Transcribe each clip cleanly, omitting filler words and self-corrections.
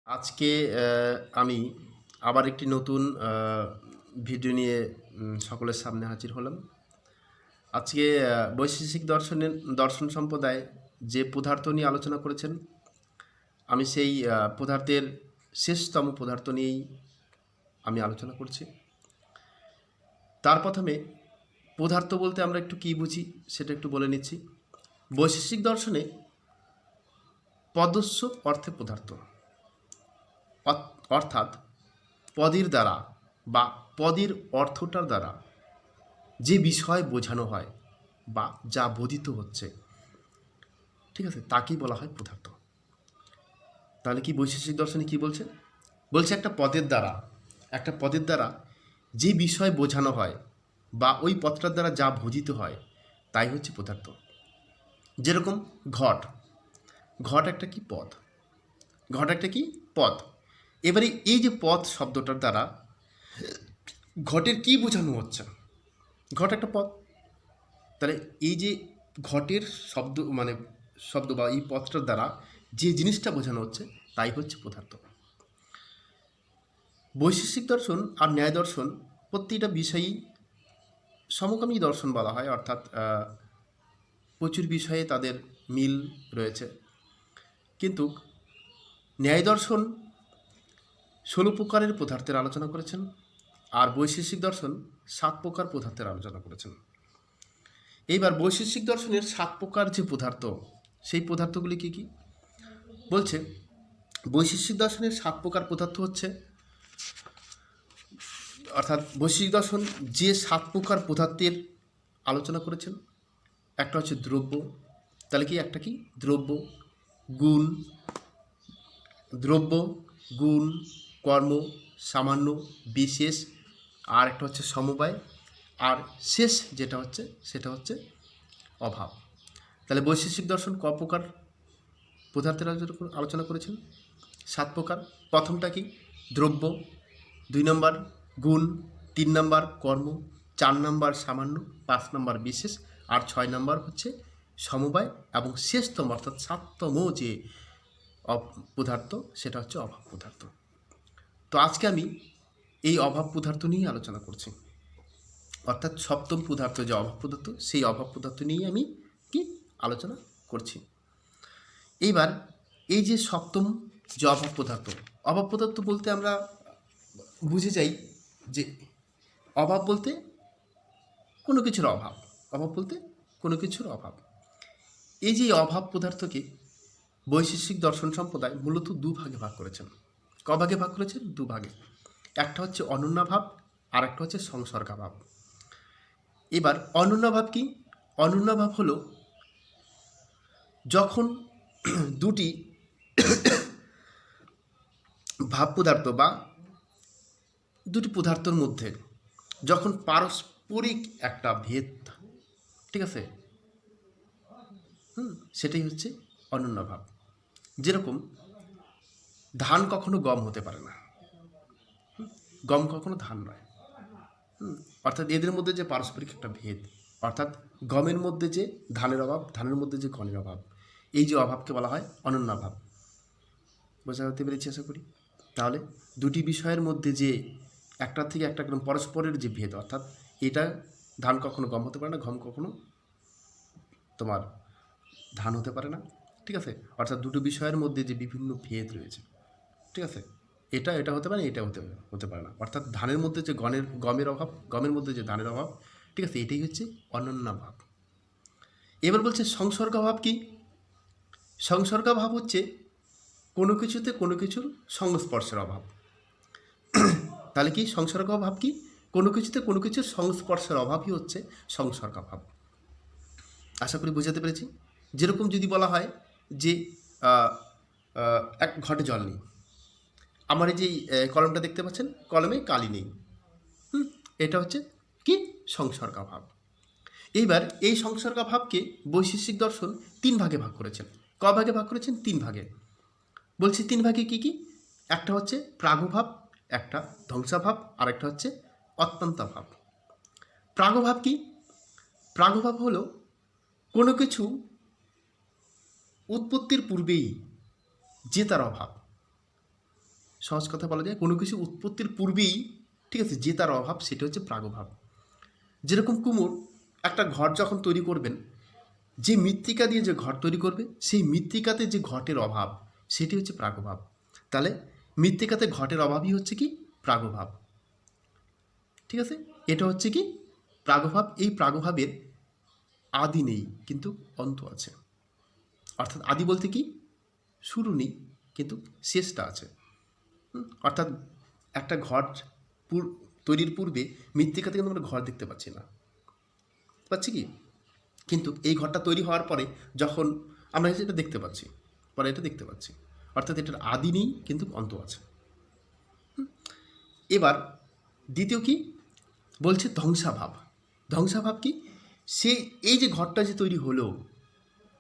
আজকে আমি আবার একটি নতুন ভিডিও নিয়ে সকলের সামনে হাজির হলাম। আজকে বৈশেষিক দর্শন সম্প্রদায় যে পদার্থ নিয়ে আলোচনা করেছেন, আমি সেই পদার্থের শেষতম পদার্থ নিয়েই আমি আলোচনা করছি। তার প্রথমে পদার্থ বলতে আমরা একটু কী বুঝি সেটা একটু বলে নিচ্ছি। বৈশেষিক দর্শনে পদস্য অর্থে পদার্থ, অর্থাৎ পদের দ্বারা বা পদের অর্থটার দ্বারা যে বিষয় বোঝানো হয় বা যা বোধিত হচ্ছে, ঠিক আছে, তাকেই বলা হয় পদার্থ। তাহলে কি বৈশেষিক দর্শনে কি বলছে? বলছে একটা পদের দ্বারা যে বিষয় বোঝানো হয় বা ওই পদটার দ্বারা যা বোধিত হয় তাই হচ্ছে পদার্থ। যেরকম ঘট একটা কি পদ, এবারে এই যে পদ শব্দটার দ্বারা ঘটের কি বোঝানো হচ্ছে? ঘট একটা পদ। তাহলে এই যে ঘটের শব্দ বা এই পদটার দ্বারা যে জিনিসটা বোঝানো হচ্ছে তাই হচ্ছে পদার্থ। বৈশেষিক দর্শন আর ন্যায় দর্শন প্রতিটা বিষয়ই সমকামী দর্শন বলা হয়, অর্থাৎ প্রচুর বিষয়ে তাদের মিল রয়েছে। কিন্তু ন্যায় দর্শন 16 প্রকারের পদার্থের আলোচনা করেছেন, আর বৈশেষিক দর্শন 7 প্রকার পদার্থের আলোচনা করেছেন। এইবার বৈশেষিক দর্শনের 7 প্রকার যে পদার্থ, সেই পদার্থগুলি কী কী বলছে? বৈশেষিক দর্শনের 7 প্রকার পদার্থ হচ্ছে, অর্থাৎ বৈশেষিক দর্শন যে 7 প্রকার পদার্থের আলোচনা করেছেন, একটা হচ্ছে দ্রব্য। তাহলে কি একটা কি দ্রব্য, গুণ, কর্ম, সামান্য, বিশেষ, আর একটা হচ্ছে সমবায়, আর শেষ যেটা হচ্ছে সেটা হচ্ছে অভাব। তাহলে বৈশেষিক দর্শন ক প্রকার পদার্থের আলোচনা করেছেন? 7 প্রকার। প্রথমটা কি? দ্রব্য। 2 নম্বর গুণ, 3 নম্বর কর্ম, 4 নম্বর সামান্য, 5 নম্বর বিশেষ, আর 6 নম্বর হচ্ছে সমবায়, এবং শেষতম অর্থাৎ 7তম যে পদার্থ সেটা হচ্ছে অভাব পদার্থ। তো আজকে আমি এই অভাব পদার্থ নিয়েই আলোচনা করছি, অর্থাৎ 7তম পদার্থ যে অভাব পদার্থ, সেই অভাব পদার্থ নিয়ে আমি কি আলোচনা করছি। এইবার এই যে 7তম যে অভাব পদার্থ বলতে আমরা বুঝে যাই যে অভাব বলতে কোনো কিছুর অভাব। এই যে অভাব পদার্থকে বৈশেষিক দর্শন সম্প্রদায় মূলত দুভাগে ভাগ করেছেন। কভাগে ভাগ করেছেন? দুভাগে। একটা হচ্ছে অনন্যাভাব, আর একটা হচ্ছে সংসর্গাভাব। এবার অনন্যাভাব কি? অনন্যাভাব হলো যখন দুটি ভাব পদার্থ বা দুটি পদার্থের মধ্যে যখন পারস্পরিক একটা ভেদ, ঠিক আছে, সেটাই হচ্ছে অনন্যাভাব। যেরকম ধান কখনো গম হতে পারে না, গম কখনো ধান নয়। অর্থাৎ এদের মধ্যে যে পারস্পরিক একটা ভেদ, অর্থাৎ গমের মধ্যে যে ধানের অভাব, ধানের মধ্যে যে গমের অভাব, এই যে অভাবকে বলা হয় অনন্যাভাব। বোঝা হতে পেরেছি আশা করি। তাহলে দুটি বিষয়ের মধ্যে যে একটার থেকে একটা একদম পরস্পরের যে ভেদ, অর্থাৎ এটা ধান কখনো গম হতে পারে না, গম কখনো তোমার ধান হতে পারে না, ঠিক আছে। অর্থাৎ দুটো বিষয়ের মধ্যে যে বিভিন্ন ভেদ রয়েছে, ঠিক আছে, এটা হতে পারে, এটা হতে পারে না। অর্থাৎ ধানের মধ্যে যে গমের অভাব, গমের মধ্যে যে ধানের অভাব, ঠিক আছে, এটাই হচ্ছে অনন্যাভাব। এবার বলছে সংসর্গাভাব কি? সংসর্গাভাব হচ্ছে কোনো কিছুতে কোনো কিছুর সংস্পর্শের অভাব। তাহলে কি সংসর্গাভাব কি? কোনো কিছুতে কোনো কিছুর সংস্পর্শের অভাবই হচ্ছে সংসর্গাভাব। আশা করি বোঝাতে পেরেছি। যেরকম যদি বলা হয় যে এক ঘটে জল নেই, আমার এই যে কলমটা দেখতে পাচ্ছেন, কলমে কালি নেই, এটা হচ্ছে কি? সংসর্গাভাব। এইবার এই সংসর্গাভাবকে বৈশেষিক দর্শন 3 ভাগে ভাগ করেছেন। ক ভাগে ভাগ করেছেন? 3 ভাগে। বলছি 3 ভাগে কি কি? একটা হচ্ছে প্রাগভাব, একটা ধ্বংসাভাব, আর একটা হচ্ছে অত্যন্তাভাব। প্রাগভাব কি? প্রাগভাব হলো কোনো কিছু উৎপত্তির পূর্বেই যে তার অভাব, সহজ কথা বলা যায় কোনো কিছু উৎপত্তির পূর্বেই, ঠিক আছে, যে তার অভাব সেটা হচ্ছে প্রাগভাব। যেরকম কুমোর একটা ঘর যখন তৈরি করবেন, যে মৃত্তিকা দিয়ে যে ঘর তৈরি করবে সেই মৃত্তিকাতে যে ঘটের অভাব সেটি হচ্ছে প্রাগভাব। তাহলে মৃত্তিকাতে ঘটের অভাবই হচ্ছে কি প্রাগভাব। ঠিক আছে, এটা হচ্ছে কি প্রাগভাব। এই প্রাগভাবের আদি নেই কিন্তু অন্ত আছে। অর্থাৎ আদি বলতে কি শুরু নেই কিন্তু শেষটা আছে। অর্থাৎ একটা ঘর তৈরির পূর্বে মৃত্তিকাতে কিন্তু আমরা ঘর দেখতে পাচ্ছি না, পাচ্ছি কি, কিন্তু এই ঘরটা তৈরি হওয়ার পরে যখন আমরা এটা দেখতে পাচ্ছি, পরে এটা দেখতে পাচ্ছি, অর্থাৎ এটার আদি নেই কিন্তু অন্ত আছে। এবার দ্বিতীয় কি বলছে ধ্বংসাভাব। ধ্বংসাভাব কি, সে এই যে ঘরটা যে তৈরি হলো,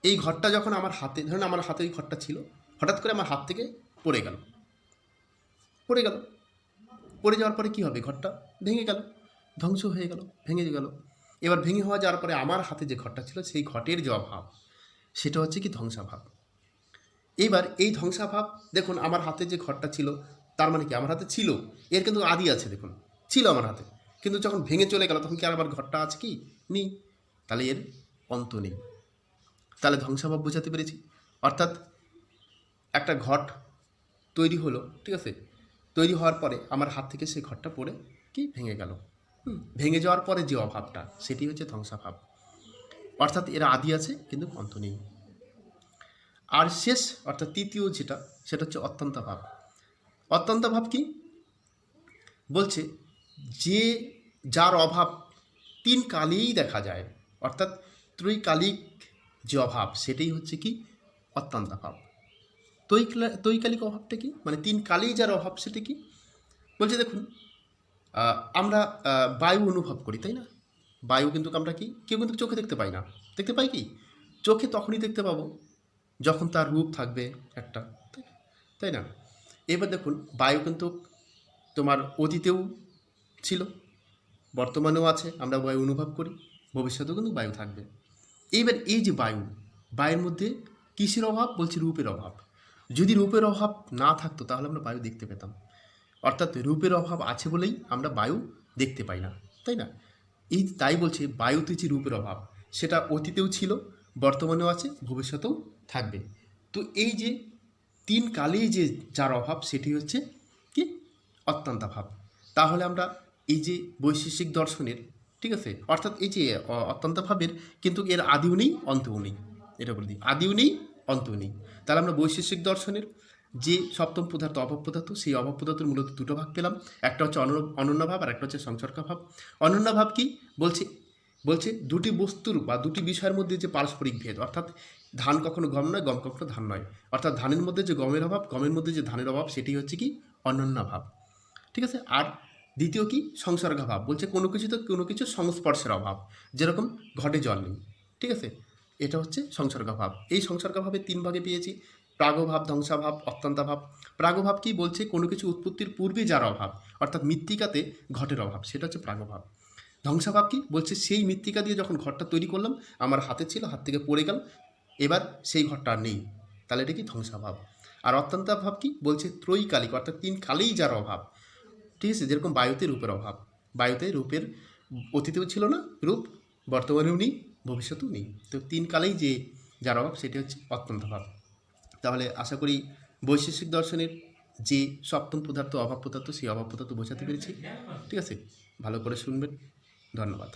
এই ঘরটা যখন আমার হাতে, ধরুন আমার হাতে ওই ঘরটা ছিল, হঠাৎ করে আমার হাত থেকে পড়ে গেল, পড়ে গেল, পড়ে যাওয়ার পরে কী হবে, ঘরটা ভেঙে গেল, ধ্বংস হয়ে গেল, ভেঙে গেল। এবার ভেঙে হওয়া যাওয়ার পরে আমার হাতে যে ঘরটা ছিল সেই ঘটের যে অভাব সেটা হচ্ছে কি ধ্বংসাভাব। এইবার এই ধ্বংসাভাব, দেখুন আমার হাতে যে ঘরটা ছিল তার মানে কি আমার হাতে ছিল, এর কিন্তু আদি আছে, দেখুন ছিল আমার হাতে, কিন্তু যখন ভেঙে চলে গেল তখন কি আর আমার ঘরটা আছে কি, নেই, তাহলে এর অন্ত নেই। তাহলে ধ্বংসাভাব বোঝাতে পেরেছি। অর্থাৎ একটা ঘট তৈরি হলো, ঠিক আছে, তৈরি হওয়ার পরে আমার হাত থেকে সেই ঘরটা পড়ে কি ভেঙে গেল, ভেঙে যাওয়ার পরে যে অভাবটা সেটি হচ্ছে ধ্বংসাভাব। অর্থাৎ এর আদি আছে কিন্তু অন্ত নেই। আর শেষ অর্থাৎ তৃতীয় যেটা সেটা হচ্ছে অত্যন্তাভাব। অত্যন্তাভাব কি বলছে, যে যার অভাব তিন কালেই দেখা যায়, অর্থাৎ ত্রৈকালিক যে অভাব সেটাই হচ্ছে কি অত্যন্তাভাব। তৈকালিক অভাবটা কি, মানে তিন কালেই যার অভাব সেটা কি বলছে, দেখুন আমরা বায়ু অনুভব করি, তাই না? বায়ু কিন্তু আমরা কি কেউ কিন্তু চোখে দেখতে পাই না, দেখতে পাই কি চোখে তখনই দেখতে পাবো যখন তার রূপ থাকবে একটা, তাই না? এবার দেখুন বায়ু কিন্তু তোমার অতীতেও ছিল, বর্তমানেও আছে, আমরা বায়ু অনুভব করি, ভবিষ্যতেও কিন্তু বায়ু থাকবে। এইবার এই যে বায়ু, বায়ুর মধ্যে কিসের অভাব বলছি, রূপের অভাব। যদি রূপের অভাব না থাকতো তাহলে আমরা বায়ু দেখতে পেতাম, অর্থাৎ রূপের অভাব আছে বলেই আমরা বায়ু দেখতে পাই না, তাই না? এই তাই বলছে বায়ুতে যে রূপের অভাব সেটা অতীতেও ছিল, বর্তমানেও আছে, ভবিষ্যতেও থাকবে। তো এই যে তিন কালেই যে যার অভাব সেটি হচ্ছে কি অত্যন্তাভাব। তাহলে আমরা এই যে বৈশেষিক দর্শনের, ঠিক আছে, অর্থাৎ এই যে অত্যন্তাভাবের কিন্তু এর আদিও নেই অন্তও নেই, এটা বলে দিই, আদিও নেই অন্তও নেই। তাহলে আমরা বৈশেষিক দর্শনের যে সপ্তম পদার্থ অভাব পদার্থ, সেই অভাব পদার্থের মূলত দুটো ভাগ পেলাম, একটা হচ্ছে অনন্যভাব আর একটা হচ্ছে সংসর্গভাব। অনন্যভাব কি বলছে, বলছে দুটি বস্তুর বা দুটি বিষয়ের মধ্যে যে পারস্পরিক ভেদ, অর্থাৎ ধান কখনো গম নয়, গম কখনো ধান নয়, অর্থাৎ ধানের মধ্যে যে গমের অভাব, গমের মধ্যে যে ধানের অভাব সেটি হচ্ছে কি অনন্যভাব, ঠিক আছে। আর দ্বিতীয় কি সংসর্গভাব, বলছে কোনো কিছুতে কোনো কিছু সংস্পর্শের অভাব, যেরকম ঘটে জল নেই, ঠিক আছে, এটা হচ্ছে সংসর্গভাব। এই সংসর্গভাবে তিন ভাগে পেয়েছি, প্রাগভাব, ধ্বংসাভাব, অত্যন্তাভাব। প্রাগভাব কি বলছে কোনো কিছু উৎপত্তির পূর্বে যার অভাব, অর্থাৎ মৃত্তিকাতে ঘটের অভাব, সেটা হচ্ছে প্রাগভাব। ধ্বংসাভাব কি বলছে, সেই মৃত্তিকা দিয়ে যখন ঘরটা তৈরি করলাম আমার হাতে ছিল, হাত থেকে পড়ে গেল, এবার সেই ঘরটা আর নেই, তাহলে এটা কি ধ্বংসাভাব। আর অত্যন্তাভাব কি বলছে, ত্রৈকালিক অর্থাৎ তিন কালেই যার অভাব, ঠিক আছে, যেরকম বায়ুতে রূপের অভাব, বায়ুতে রূপের অতীতেও ছিল না রূপ, বর্তমানেও নেই, ভবিষ্যতেও নেই, তো তিন কালেই যে যার অভাব সেটি হচ্ছে অত্যন্তভাব। তাহলে আশা করি বৈশেষিক দর্শনের যে সপ্তম পদার্থ অভাব পদার্থ সেই অভাব পদার্থ বোঝাতে পেরেছি, ঠিক আছে, ভালো করে শুনবেন, ধন্যবাদ।